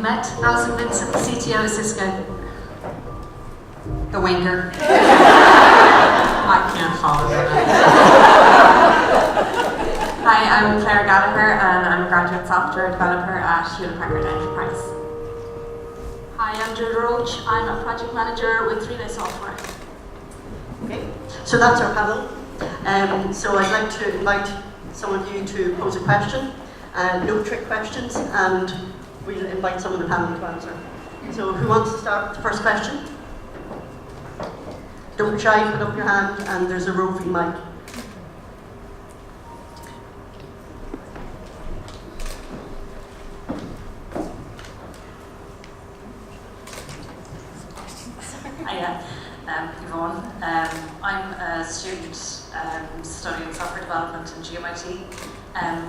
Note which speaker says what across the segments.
Speaker 1: met. Alison Vincent, the CTO at Cisco.
Speaker 2: The wanker. I can't follow that.
Speaker 3: Hi, I'm Claire Gallagher, and I'm a graduate software developer at Hewlett Packard Enterprise.
Speaker 4: Hi, I'm Jude Roach. I'm a project manager with 3-Day Software.
Speaker 5: Okay, so that's our panel. So I'd like to invite some of you to pose a question, no trick questions, and we'll invite some of the panel to answer. So who wants to start with the first question? Don't be shy, put up your hand, and there's a roving mic.
Speaker 6: Hiya, Yvonne. I'm a student studying software development in GMIT.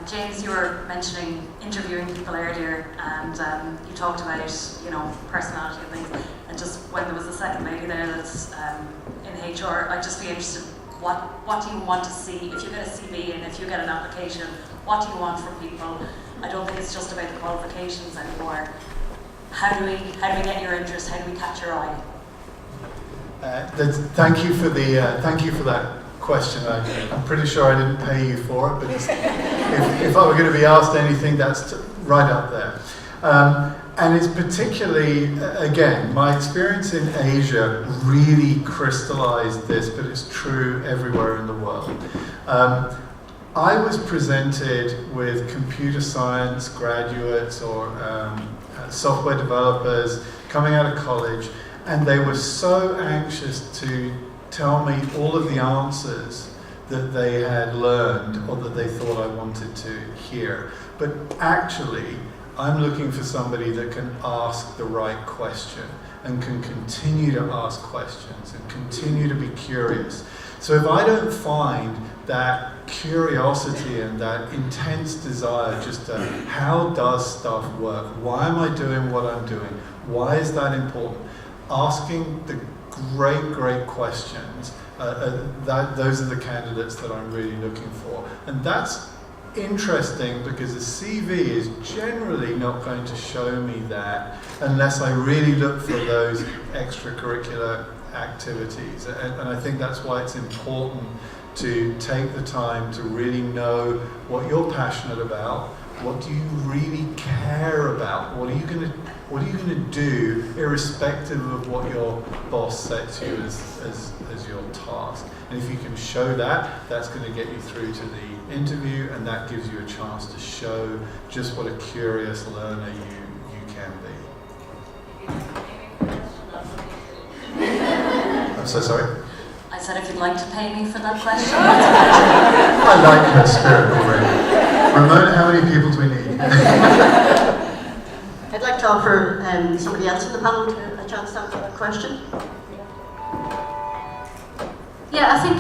Speaker 6: James, you were mentioning interviewing people earlier, and you talked about, personality and things. And just when there was a second lady there that's in HR, I'd just be interested. What do you want to see if you get a CV and if you get an application? What do you want from people? I don't think it's just about the qualifications anymore. How do we get your interest? How do we catch your eye?
Speaker 7: Thank you for that question. I'm pretty sure I didn't pay you for it, but if I were going to be asked anything, that's right up there. And it's particularly, again, my experience in Asia really crystallized this, but it's true everywhere in the world. I was presented with computer science graduates or software developers coming out of college, and they were so anxious to tell me all of the answers that they had learned or that they thought I wanted to hear. But actually, I'm looking for somebody that can ask the right question and can continue to ask questions and continue to be curious. So if I don't find that curiosity and that intense desire just to, how does stuff work? Why am I doing what I'm doing? Why is that important? Asking the great questions, those are the candidates that I'm really looking for. And that's interesting because a CV is generally not going to show me that unless I really look for those extracurricular activities. And I think that's why it's important to take the time to really know what you're passionate about. What do you really care about? What are you going to do, irrespective of what your boss sets you as your task? And if you can show that, that's going to get you through to the interview, and that gives you a chance to show just what a curious learner you can be. I'm so sorry?
Speaker 6: I said if you'd like to pay me for that question.
Speaker 7: I like her spirit already. Ramona, how many people do we need?
Speaker 5: I'd like to offer somebody else in the panel a chance to answer that question.
Speaker 1: Yeah, I think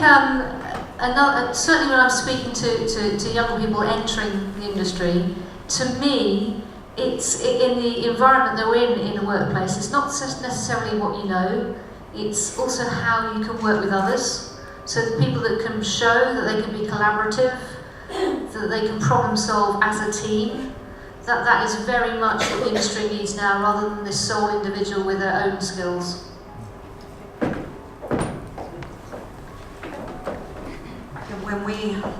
Speaker 1: certainly when I'm speaking to younger people entering the industry, to me, it's in the environment that we're in a workplace. It's not just necessarily what you know, it's also how you can work with others. So the people that can show that they can be collaborative, that they can problem solve as a team, that is very much what the industry needs now, rather than this sole individual with their own skills.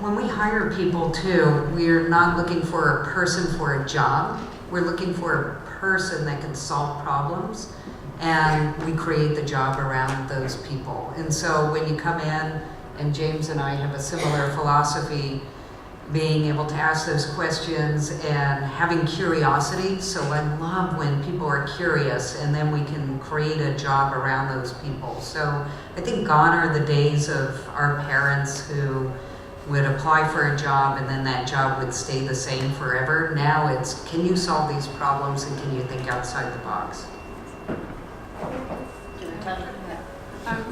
Speaker 2: When we hire people too, we're not looking for a person for a job. We're looking for a person that can solve problems, and we create the job around those people. And so when you come in, and James and I have a similar philosophy, being able to ask those questions and having curiosity. So I love when people are curious, and then we can create a job around those people. So I think gone are the days of our parents who would apply for a job and then that job would stay the same forever. Now it's, can you solve these problems and can you think outside the box?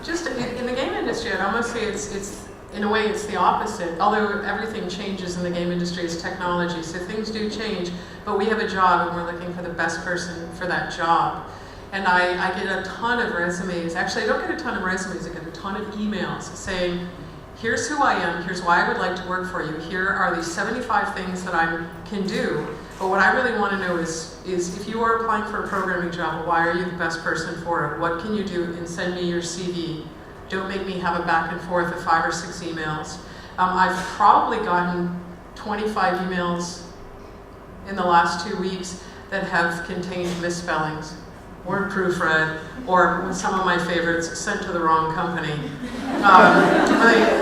Speaker 8: Just in the game industry, I'd almost say it's in a way it's the opposite. Although everything changes in the game industry as technology, so things do change, but we have a job and we're looking for the best person for that job. And I get a ton of resumes. Actually, I don't get a ton of resumes, I get a ton of emails saying, here's who I am, here's why I would like to work for you, here are the 75 things that I can do. But what I really want to know is if you are applying for a programming job, why are you the best person for it? What can you do? And send me your CV. Don't make me have a back and forth of 5 or 6 emails. I've probably gotten 25 emails in the last 2 weeks that have contained misspellings, weren't proofread, or some of my favorites, sent to the wrong company.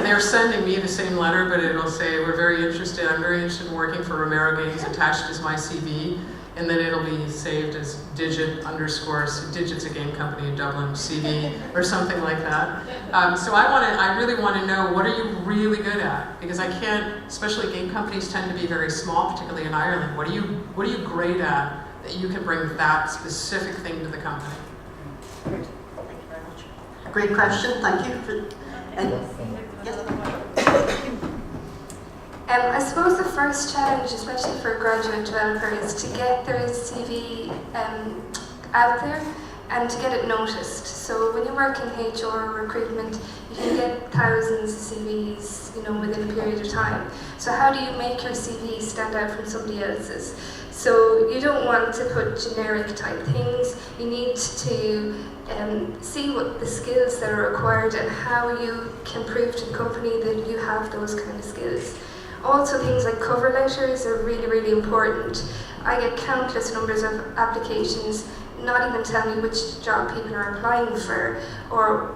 Speaker 8: They're sending me the same letter, but it'll say, I'm very interested in working for Romero Games, attached as my CV, and then it'll be saved as digits a game company in Dublin, CV, or something like that. So I really want to know, what are you really good at? Because I can't, especially game companies tend to be very small, particularly in Ireland. What are you great at that you can bring that specific thing to the company?
Speaker 5: Great. Thank you very much. Great question. Thank you.
Speaker 9: I suppose the first challenge, especially for a graduate developer, is to get their CV out there and to get it noticed. So when you work in HR or recruitment, you can get thousands of CVs, within a period of time. So how do you make your CV stand out from somebody else's? So you don't want to put generic type things. You need to see what the skills that are required and how you can prove to the company that you have those kind of skills. Also, things like cover letters are really, really important. I get countless numbers of applications not even telling me which job people are applying for, or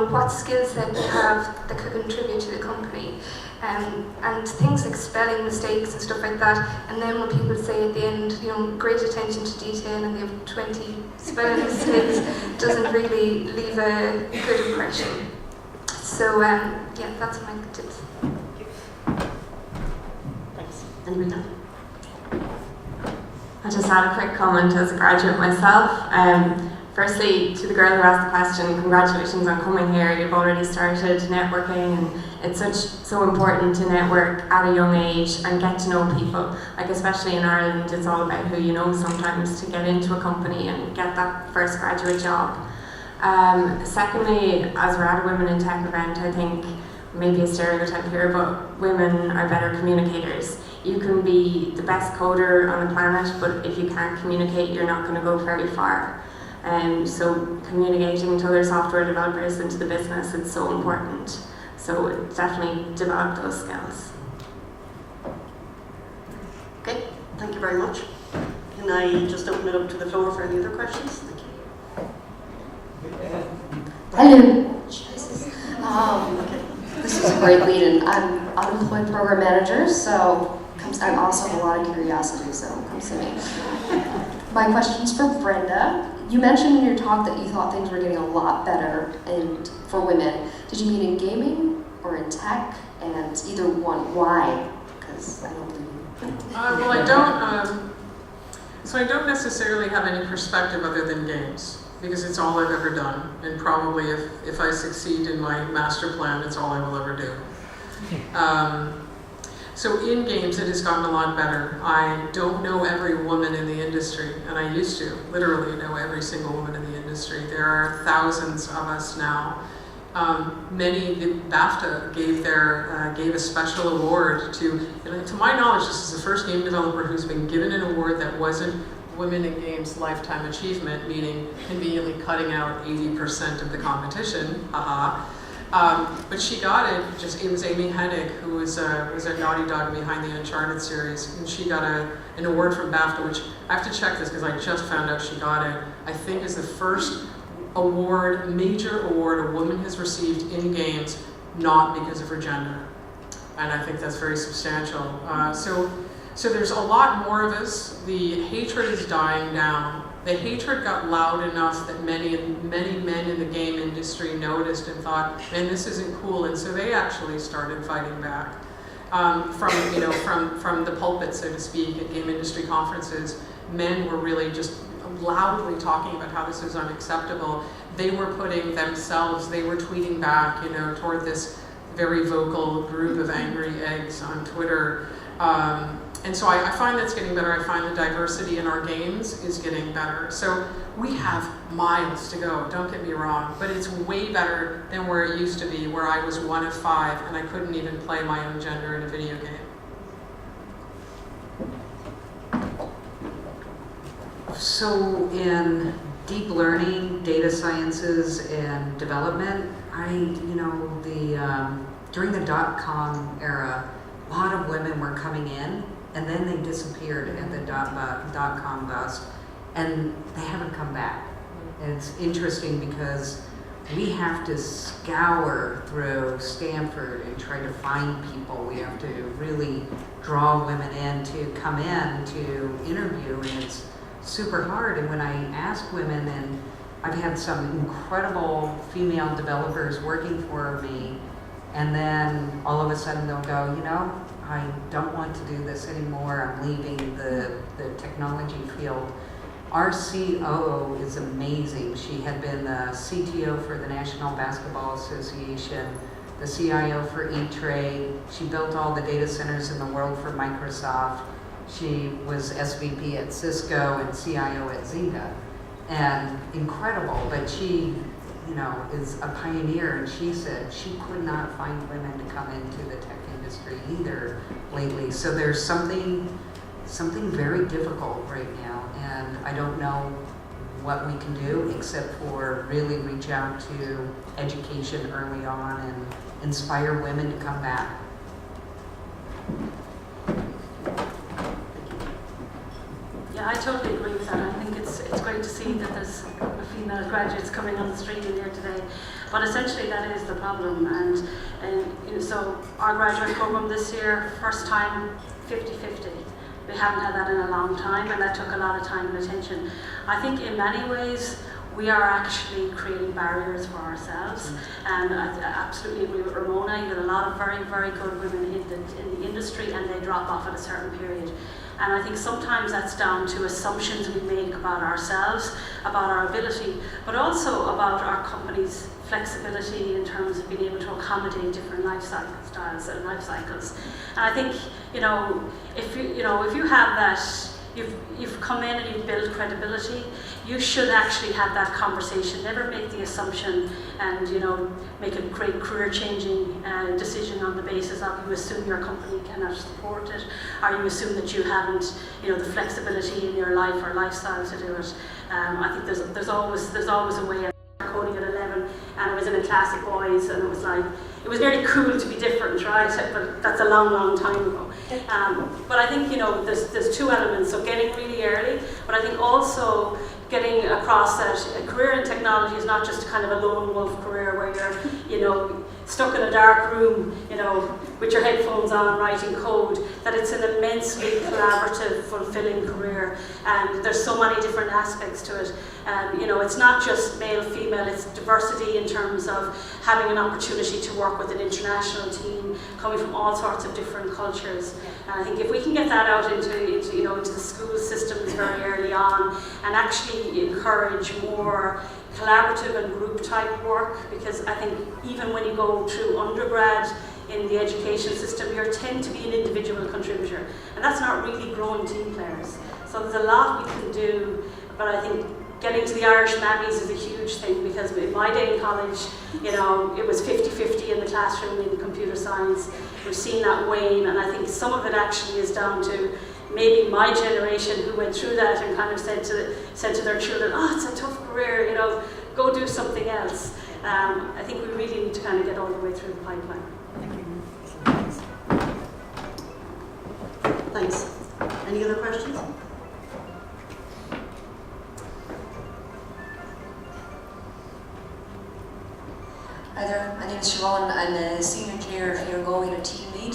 Speaker 9: what skills that they have that could contribute to the company. And things like spelling mistakes and stuff like that. And then when people say at the end, great attention to detail, and they have 20 spelling mistakes, doesn't really leave a good impression. So yeah, that's my tips.
Speaker 5: Thanks. Anybody else?
Speaker 3: I'll just add a quick comment as a graduate myself. Firstly, to the girl who asked the question, congratulations on coming here. You've already started networking, and it's so important to network at a young age and get to know people. Like, especially in Ireland, it's all about who you know sometimes to get into a company and get that first graduate job. Secondly, as we're at a Women in Tech event, I think maybe a stereotype here, but women are better communicators. You can be the best coder on the planet, but if you can't communicate, you're not going to go very far. So communicating to other software developers and to the business, it's so important. So definitely develop those skills.
Speaker 5: Okay, thank you very much. Can I just open it up to the floor for any other questions? Thank you.
Speaker 10: Hello.
Speaker 5: Okay.
Speaker 10: This is a great lead-in. I'm unemployed program manager, so I also have a lot of curiosity, so come to me. My question's for Brenda. You mentioned in your talk that you thought things were getting a lot better for women. Did you mean in gaming or in tech? And either one, why? Because I don't believe
Speaker 8: Well, I don't. So I don't necessarily have any perspective other than games, because it's all I've ever done, and probably if I succeed in my master plan, it's all I will ever do. So in games, it has gotten a lot better. I don't know every woman in the industry, and I used to literally know every single woman in the industry. There are thousands of us now. BAFTA gave a special award to my knowledge, this is the first game developer who's been given an award that wasn't Women in Games Lifetime Achievement, meaning conveniently cutting out 80% of the competition, but she got it, it was Amy Hennig, who was a Naughty Dog behind the Uncharted series, and she got an award from BAFTA, which I have to check this because I just found out she got it, I think is the first major award a woman has received in games, not because of her gender. And I think that's very substantial. So there's a lot more of us. The hatred is dying down. The hatred got loud enough that many men in the game industry noticed and thought, man, this isn't cool. And so they actually started fighting back. From the pulpit, so to speak, at game industry conferences, men were really just loudly talking about how this is unacceptable. They were putting themselves, they were tweeting back, toward this very vocal group of angry eggs on Twitter. And so I find that's getting better. I find the diversity in our games is getting better. So we have miles to go, don't get me wrong, but it's way better than where it used to be, where I was 1 of 5 and I couldn't even play my own gender in a video game.
Speaker 2: So in deep learning, data sciences, and development, during the .com era, a lot of women were coming in, and then they disappeared at the .com bust, and they haven't come back. And it's interesting because we have to scour through Stanford and try to find people. We have to really draw women in to come in to interview, and it's super hard. And when I ask women, and I've had some incredible female developers working for me, and then all of a sudden they'll go, I don't want to do this anymore. I'm leaving the technology field. Our COO is amazing. She had been the CTO for the National Basketball Association, the CIO for E-Trade. She built all the data centers in the world for Microsoft. She was SVP at Cisco and CIO at Zynga. And incredible, but she, is a pioneer, and she said she could not find women to come into the tech industry either lately. So there's something very difficult right now, and I don't know what we can do except for really reach out to education early on and inspire women to come back.
Speaker 4: Yeah, I totally agree with that. I think it's great to see that there's female graduates coming on the street in here today. But essentially that is the problem. And so our graduate program this year, first time 50-50. We haven't had that in a long time, and that took a lot of time and attention. I think in many ways we are actually creating barriers for ourselves. And I absolutely agree with Ramona. You have a lot of very, very good women in the industry, and they drop off at a certain period. And I think sometimes that's down to assumptions we make about ourselves, about our ability, but also about our company's flexibility in terms of being able to accommodate different lifestyle styles and life cycles. And I think, if you have that, you've come in and you've built credibility, you should actually have that conversation. Never make the assumption and make a great career-changing decision on the basis of you assume your company cannot support it, or you assume that you haven't the flexibility in your life or lifestyle to do it. I think there's always a way. I started coding at 11, and I was in a class of boys, and it was very cool to be different, right? But that's a long, long time ago. But I think there's two elements. So getting really early, but I think also getting across that a career in technology is not just kind of a lone wolf career where you're stuck in a dark room with your headphones on writing code. That it's an immensely collaborative, fulfilling career, and there's so many different aspects to it. It's not just male, female, it's diversity in terms of having an opportunity to work with an international team coming from all sorts of different cultures. And I think if we can get that out into the school systems very early on, and actually encourage more collaborative and group type work, because I think even when you go through undergrad in the education system, you tend to be an individual contributor, and that's not really growing team players. So there's a lot we can do, but I think getting to the Irish Mammies is a huge thing, because in my day in college, it was 50-50 in the classroom in computer science. We've seen that wane, and I think some of it actually is down to maybe my generation who went through that and kind of said to their children, it's a tough career, go do something else. I think we really need to kind of get all the way through the pipeline.
Speaker 5: Thank you. Thanks. Any other questions?
Speaker 11: Hi there, my name is Siobhan. I'm a senior engineer here going a team lead.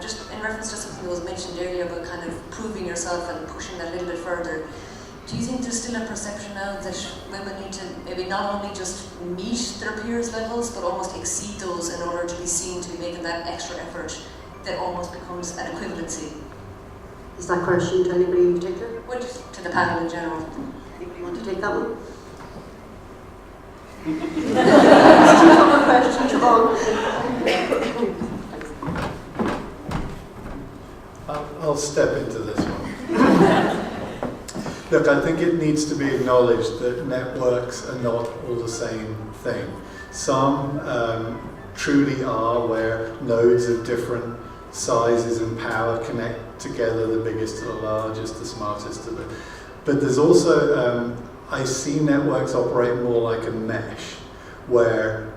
Speaker 11: Just in reference to something that was mentioned earlier about kind of proving yourself and pushing that a little bit further, do you think there's still a perception now that women need to maybe not only just meet their peers' levels, but almost exceed those in order to be seen to be making that extra effort that almost becomes an equivalency?
Speaker 5: Is that question to anybody in particular?
Speaker 11: Well, just to the panel in general.
Speaker 5: Anybody want to take that one? It's too tough a question, Siobhan.
Speaker 7: I'll step into this one. Look, I think it needs to be acknowledged that networks are not all the same thing. Some truly are, where nodes of different sizes and power connect together, the biggest to the largest, the smartest to the... But there's also, I see networks operate more like a mesh, where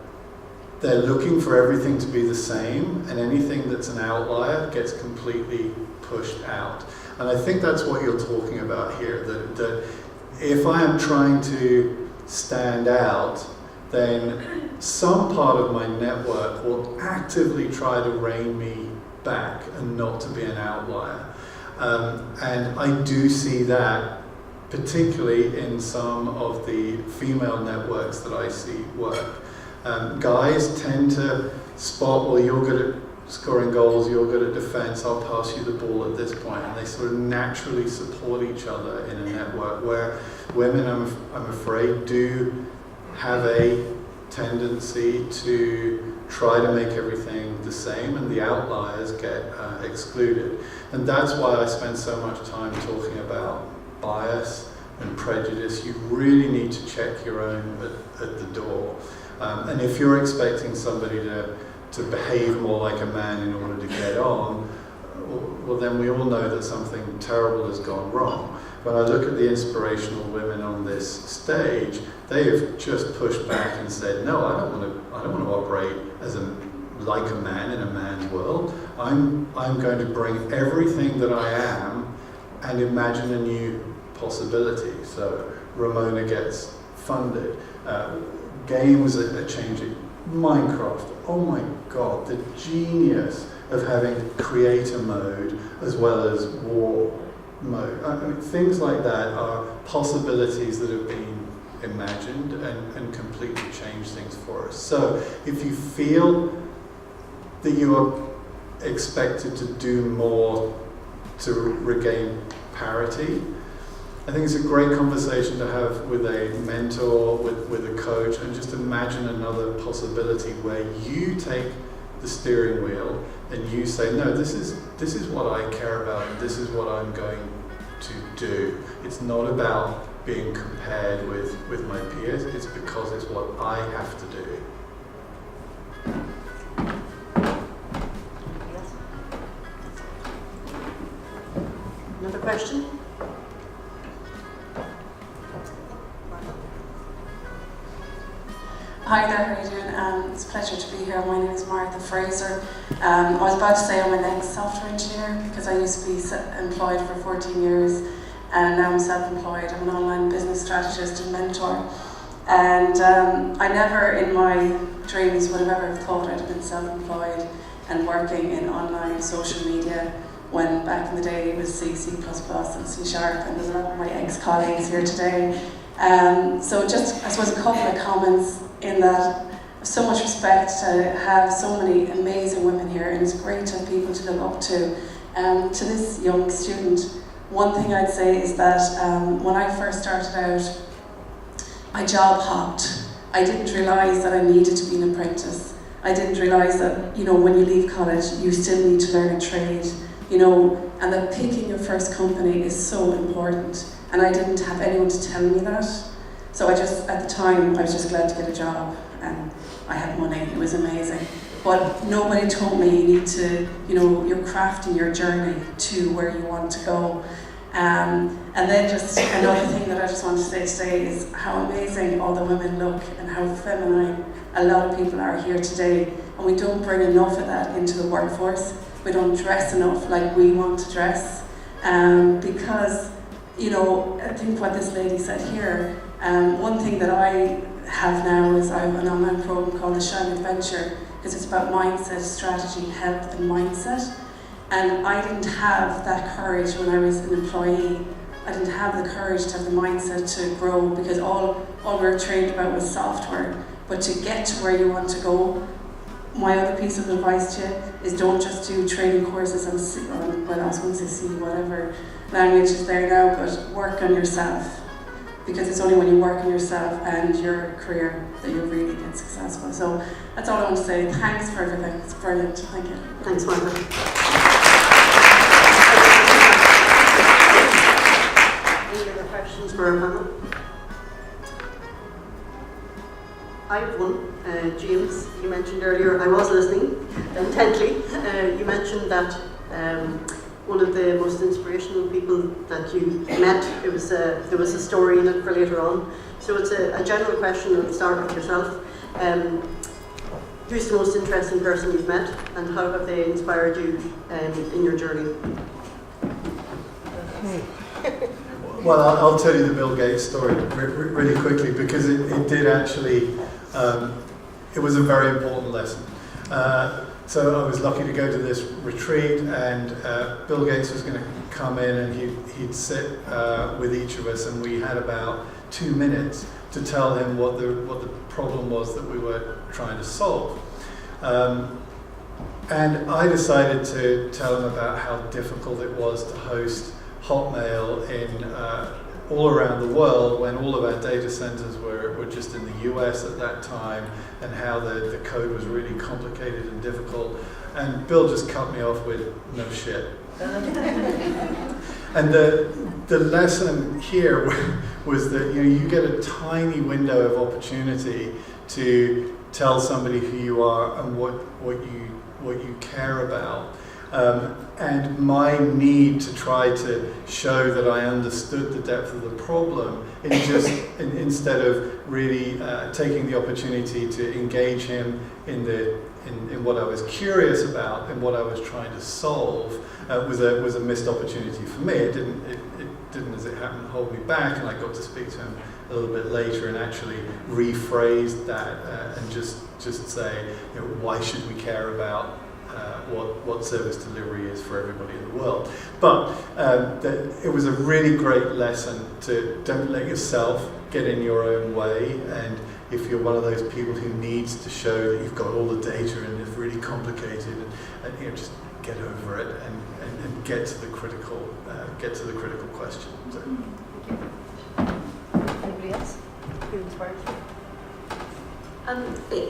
Speaker 7: they're looking for everything to be the same, and anything that's an outlier gets completely pushed out. And I think that's what you're talking about here, that if I am trying to stand out, then some part of my network will actively try to rein me back and not to be an outlier. And I do see that particularly in some of the female networks that I see work. Guys tend to spot, well, you're good at scoring goals, you're good at defense, I'll pass you the ball at this point, and they sort of naturally support each other in a network, where women, I'm afraid, do have a tendency to try to make everything the same, and the outliers get excluded. And that's why I spend so much time talking about bias and prejudice. You really need to check your own at the door. And if you're expecting somebody to behave more like a man in order to get on, well, then we all know that something terrible has gone wrong. When I look at the inspirational women on this stage, they have just pushed back and said, no, I don't want to operate like a man in a man's world. I'm going to bring everything that I am and imagine a new possibility. So Ramona gets funded. Games are changing. Minecraft, oh my God, the genius of having creator mode as well as war mode. I mean, things like that are possibilities that have been imagined and completely change things for us. So if you feel that you are expected to do more to regain parity, I think it's a great conversation to have with a mentor, with a coach, and just imagine another possibility where you take the steering wheel and you say, no, this is what I care about, and this is what I'm going to do. It's not about being compared with my peers, it's because it's what I have to do.
Speaker 5: Another question?
Speaker 12: Hi there, how are you doing? It's a pleasure to be here. My name is Martha Fraser. I was about to say I'm an ex-software engineer because I used to be employed for 14 years and now I'm self-employed. I'm an online business strategist and mentor. And I never in my dreams would have ever thought I'd have been self-employed and working in online social media when back in the day it was C, C++ and C#, and there's a lot of my ex-colleagues here today. So just, I suppose, a couple of comments in that so much respect to have so many amazing women here, and it's great to have people to look up to. To this young student, one thing I'd say is that when I first started out, I job hopped. I didn't realise that I needed to be an apprentice. I didn't realise that, when you leave college, you still need to learn a trade, and that picking your first company is so important. And I didn't have anyone to tell me that. So at the time, I was just glad to get a job, and I had money, it was amazing. But nobody told me you need to, you're crafting your journey to where you want to go. And then just another thing that I just want to say today is how amazing all the women look and how feminine a lot of people are here today. And we don't bring enough of that into the workforce. We don't dress enough like we want to dress. Because, I think what this lady said here, one thing that I have now is I have an online program called the Shine Adventure, because it's about mindset, strategy, health and mindset. And I didn't have that courage when I was an employee. I didn't have the courage to have the mindset to grow, because all we were trained about was software. But to get to where you want to go, my other piece of advice to you is don't just do training courses on C, well, I was going to say C, whatever language is there now, but work on yourself. Because it's only when you work on yourself and your career that you'll really get successful. So that's all I want to say. Thanks for everything. It's brilliant. Thank you.
Speaker 5: Thanks, Margaret. questions for our panel? I have one. James, you mentioned earlier, I was listening intently, you mentioned that one of the most inspirational people that you met, there was a story in it for later on. So it's a general question, I'll start with yourself. Who's the most interesting person you've met, and how have they inspired you in your journey?
Speaker 7: Well, I'll tell you the Bill Gates story really quickly, because it did actually, it was a very important lesson. So I was lucky to go to this retreat, and Bill Gates was going to come in and he'd sit with each of us, and we had about 2 minutes to tell him what the problem was that we were trying to solve. And I decided to tell him about how difficult it was to host Hotmail in all around the world, when all of our data centers were just in the US at that time, and how the code was really complicated and difficult. And Bill just cut me off with, no shit. And the lesson here was that you get a tiny window of opportunity to tell somebody who you are and what you care about. And my need to try to show that I understood the depth of the problem, instead of really taking the opportunity to engage him in what I was curious about and what I was trying to solve, was a missed opportunity for me. It didn't, as it happened, hold me back, and I got to speak to him a little bit later and actually rephrase that and just say, why should we care about what service delivery is for everybody in the world. But it was a really great lesson to don't let yourself get in your own way, and if you're one of those people who needs to show that you've got all the data and it's really complicated, and just get over it and get to the critical question. So.
Speaker 5: Anybody else? Who inspires you?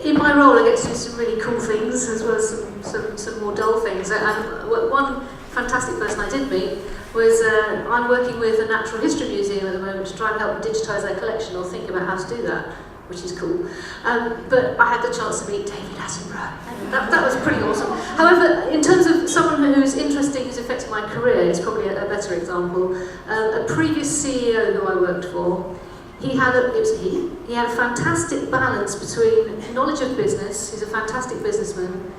Speaker 1: In my role, I get to do some really cool things as well as some more dull things. And one fantastic person I did meet was I'm working with a natural history museum at the moment to try and help them digitise their collection, or think about how to do that, which is cool. But I had the chance to meet David Attenborough, and that was pretty awesome. However, in terms of someone who's interesting, who's affected my career, it's probably a better example. A previous CEO who I worked for, he had a fantastic balance between knowledge of business. He's a fantastic businessman.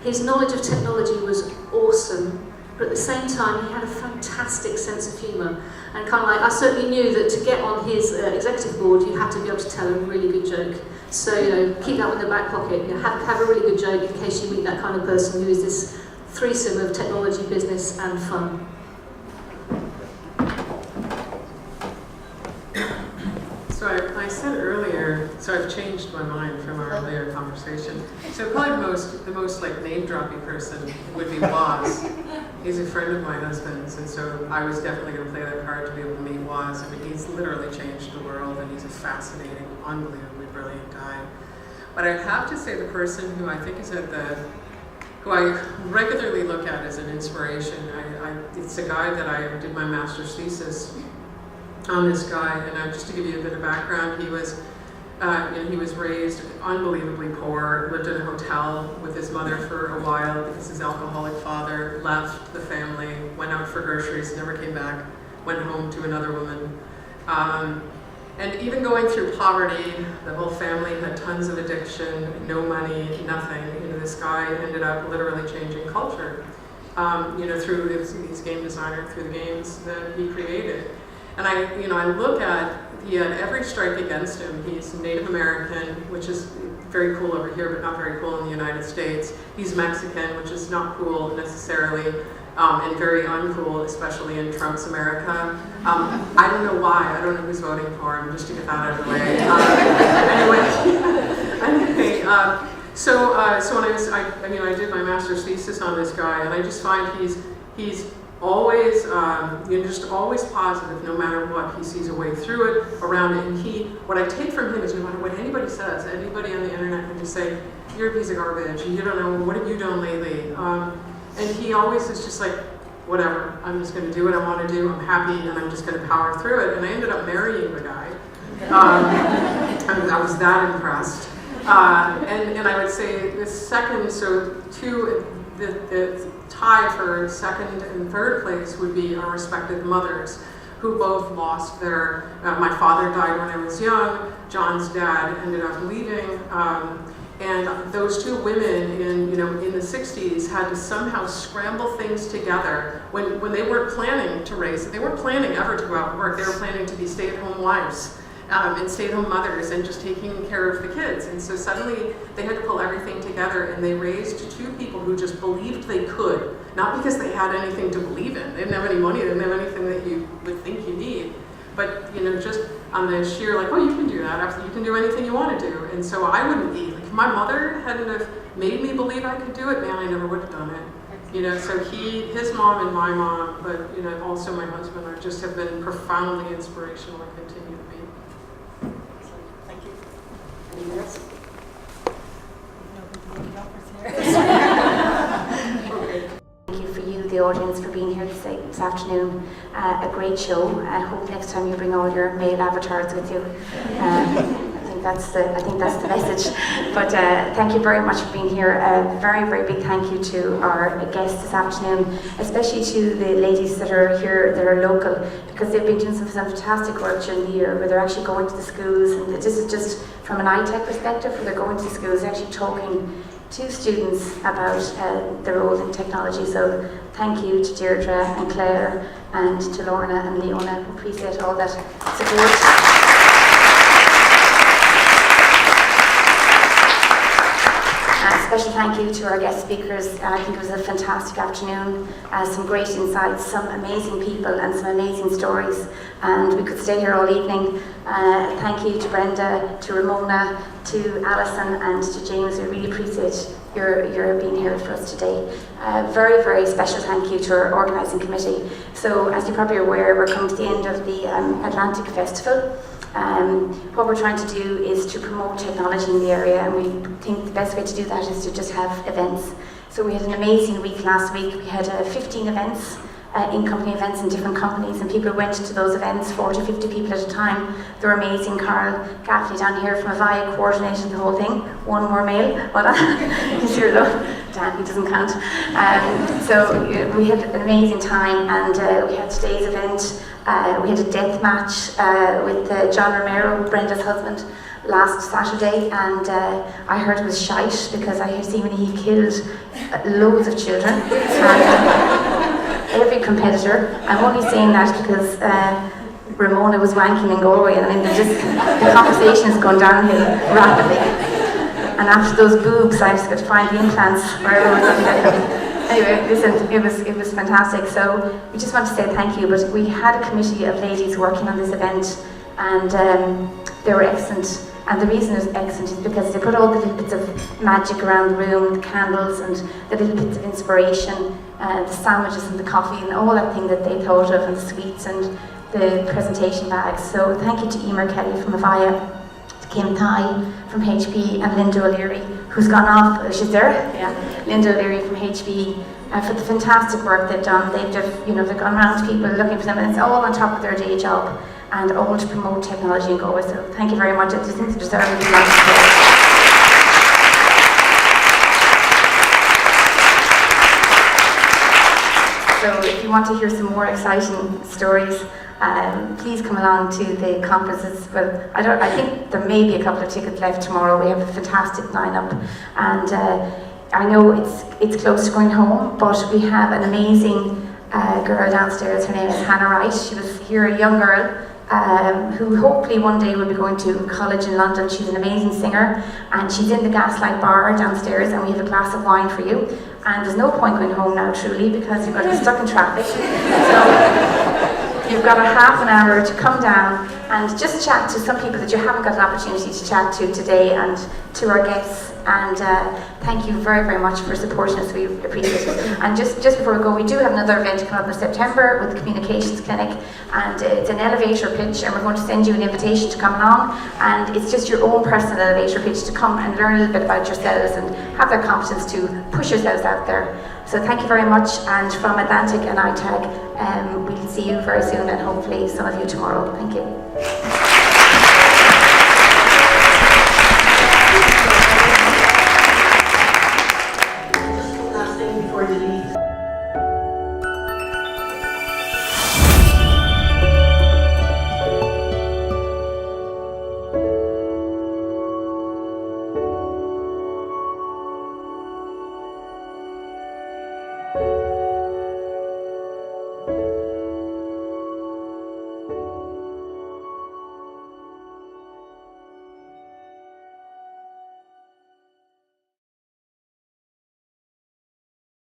Speaker 1: His knowledge of technology was awesome, but at the same time he had a fantastic sense of humour. And kind of like, I certainly knew that to get on his executive board, you had to be able to tell a really good joke. So keep that one in the back pocket. Have a really good joke in case you meet that kind of person who is this threesome of technology, business and fun.
Speaker 8: So I said earlier, so I've changed my mind from our earlier conversation. So probably the most like name-dropping person would be Woz. He's a friend of my husband's, and so I was definitely going to play that card to be able to meet Woz. I mean, he's literally changed the world, and he's a fascinating, unbelievably brilliant guy. But I have to say the person who I think is who I regularly look at as an inspiration, it's a guy that I did my master's thesis on, this guy, and just to give you a bit of background, he was raised unbelievably poor, lived in a hotel with his mother for a while because his alcoholic father left the family, went out for groceries, never came back, went home to another woman. And even going through poverty, the whole family had tons of addiction, no money, nothing. This guy ended up literally changing culture, through his game designer, through the games that he created. And I look at, he had every strike against him. He's Native American, which is very cool over here, but not very cool in the United States. He's Mexican, which is not cool necessarily, and very uncool, especially in Trump's America. I don't know why. I don't know who's voting for him, just to get that out of the way. So when I did my master's thesis on this guy, and I just find he's always, just always positive, no matter what. He sees a way through it, around it, and what I take from him is no matter what anybody says, anybody on the internet can just say, you're a piece of garbage, you don't know, what have you done lately? And he always is just like, whatever, I'm just going to do what I want to do, I'm happy, and I'm just going to power through it. And I ended up marrying the guy. I was that impressed. And I would say the second, so the tie for second and third place would be our respective mothers, who both lost their, my father died when I was young, John's dad ended up leaving, and those two women in the 60s had to somehow scramble things together when they weren't planning to raise, they weren't planning ever to go out and work, they were planning to be stay-at-home wives. And stay-at-home mothers and just taking care of the kids. And so suddenly they had to pull everything together, and they raised two people who just believed they could, not because they had anything to believe in. They didn't have any money, they didn't have anything that you would think you need. But just on the sheer like, oh, you can do that, you can do anything you want to do. And so I wouldn't be, like, if my mother hadn't have made me believe I could do it, man, I never would have done it. So his mom and my mom, but also my husband are just have been profoundly inspirational and continue to be.
Speaker 5: Thank you. Anything else?
Speaker 13: Thank you for you, the audience, for being here this afternoon. A great show. I hope next time you bring all your male avatars with you. I think that's the message. But thank you very much for being here. A very, very big thank you to our guests this afternoon, especially to the ladies that are here, that are local, because they've been doing some fantastic work during the year, where they're actually going to the schools, and this is just from an ITAG perspective, where they're going to the schools, actually talking to students about their role in technology. So thank you to Deirdre and Claire and to Lorna and Leona. We appreciate all that support. Special thank you to our guest speakers. I think it was a fantastic afternoon. Some great insights, some amazing people and some amazing stories. And we could stay here all evening. Thank you to Brenda, to Ramona, to Alison and to James. We really appreciate your being here for us today. Very, very special thank you to our organising committee. So as you're probably aware, we're coming to the end of the AtlanTec Festival. What we're trying to do is to promote technology in the area, and we think the best way to do that is to just have events. So we had an amazing week last week. We had 15 events, in-company events in different companies, and people went to those events, 40, 50 people at a time. They were amazing. Carl Gaffney down here from Avaya coordinated the whole thing. One more male. Well, he's here though. Dan, he doesn't count. So we had an amazing time, and we had today's event. We had a death match with John Romero, Brenda's husband, last Saturday, and I heard it was shite because I had seen when he killed loads of children. Every competitor. I'm only saying that because Ramona was wanking in Galway, and then the conversation has gone downhill rapidly. And after those boobs, I just got to find the implants wherever we're going to get them. Anyway, listen, it was fantastic. So we just want to say thank you. But we had a committee of ladies working on this event, and they were excellent. And the reason it was excellent is because they put all the little bits of magic around the room, the candles and the little bits of inspiration, the sandwiches and the coffee and all that thing that they thought of, and the sweets and the presentation bags. So thank you to Emer Kelly from Avaya, to Kim Thai from HP, and Linda O'Leary, who's gone off. She's there? Yeah. Linda O'Leary from HP, for the fantastic work they've done. They've just, they've gone around to people looking for them, and it's all on top of their day job, and all to promote technology in Galway. So thank you very much. I just think they deserve a big round of applause. So if you want to hear some more exciting stories, please come along to the conferences. Well, I think there may be a couple of tickets left tomorrow. We have a fantastic lineup, and I know it's close to going home, but we have an amazing girl downstairs. Her name is Hannah Wright. She was here, a young girl who hopefully one day will be going to college in London. She's an amazing singer, and she's in the Gaslight Bar downstairs, and we have a glass of wine for you. And there's no point going home now, truly, because you're going to be stuck in traffic. So you've got a half an hour to come down and just chat to some people that you haven't got an opportunity to chat to today, and to our guests. and thank you very, very much for supporting us. We appreciate it. And just before we go, we do have another event coming up in September with the Communications Clinic, and it's an elevator pitch, and we're going to send you an invitation to come along, and it's just your own personal elevator pitch to come and learn a little bit about yourselves and have that competence to push yourselves out there. So thank you very much, and from AtlanTec and ITAG, we'll see you very soon, and hopefully some of you tomorrow. Thank you.